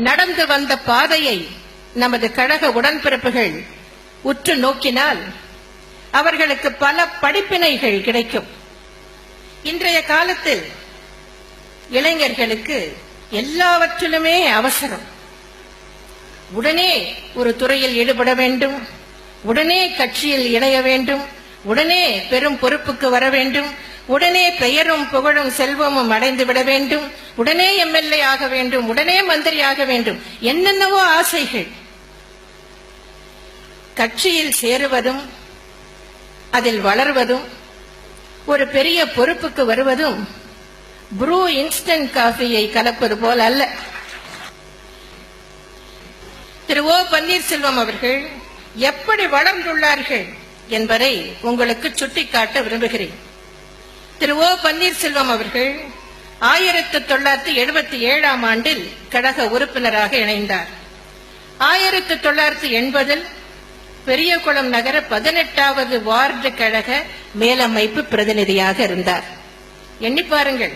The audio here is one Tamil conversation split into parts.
நடந்து வந்த பாதையை நமது கழக உடன்பிறப்புகள் உற்று நோக்கினால் அவர்களுக்கு பல படிப்பினைகள் கிடைக்கும். இன்றைய காலத்தில் இளைஞர்களுக்கு எல்லாவற்றிலுமே அவசரம். உடனே ஒரு துறையில் ஈடுபட வேண்டும், உடனே கட்சியில் இணைய வேண்டும், உடனே பெரும் பொறுப்புக்கு வர வேண்டும், உடனே பெயரும் புகழும் செல்வமும் அடைந்து விட வேண்டும், உடனே எம்எல்ஏ ஆக வேண்டும், உடனே மந்திரி ஆக வேண்டும், என்னென்னவோ ஆசைகள். கட்சியில் சேருவதும் அதில் வளர்வதும் ஒரு பெரிய பொறுப்புக்கு வருவதும் ப்ரூ இன்ஸ்டன்ட் காஃபியை கலப்பது போல் அல்ல. திரு ஓ பன்னீர்செல்வம் அவர்கள் எப்படி வளர்ந்துள்ளார்கள் என்பதை உங்களுக்கு சுட்டிக்காட்ட விரும்புகிறேன். திரு ஓ பன்னீர்செல்வம் அவர்கள் 1977ஆம் ஆண்டில் கழக உறுப்பினராக இணைந்தார். 1980இல் பெரியகுளம் நகர 18வது வார்டு கழக மேலமைப்பு பிரதிநிதியாக இருந்தார். எண்ணி பாருங்கள்,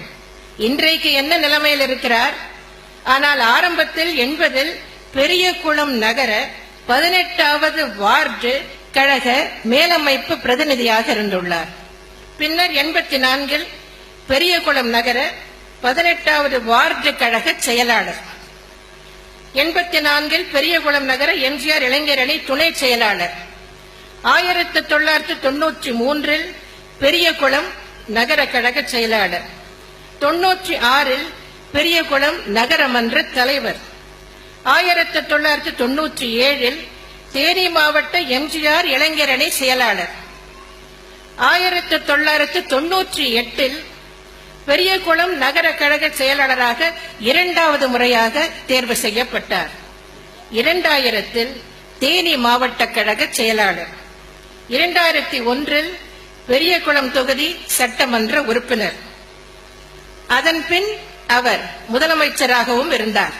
இன்றைக்கு என்ன நிலைமையில் இருக்கிறார். ஆனால் ஆரம்பத்தில் 80இல் பெரியகுளம் நகர 18வது வார்டு கழக மேலமைப்பு பிரதிநிதியாக இருந்துள்ளார். பின்னர் 84இல் பெரியகுளம் நகர 18வது வார்டு கழக செயலாளர், 84இல் பெரியகுளம் நகர எம்ஜிஆர் இளைஞர் அணி துணை செயலாளர், 1993இல் பெரியகுளம் நகர கழக செயலாளர், 96இல் பெரியகுளம் நகரமன்ற தலைவர், 1997இல் தேனி மாவட்ட எம்ஜிஆர் இளைஞர் அணி செயலாளர், 1998இல் பெரியகுளம் நகர கழக செயலாளராக 2வது முறையாக தேர்வு செய்யப்பட்டார். 2000இல் தேனி மாவட்ட கழக செயலாளர், 2001இல் பெரியகுளம் தொகுதி சட்டமன்ற உறுப்பினர். அதன் பின் அவர் முதலமைச்சராகவும் இருந்தார்.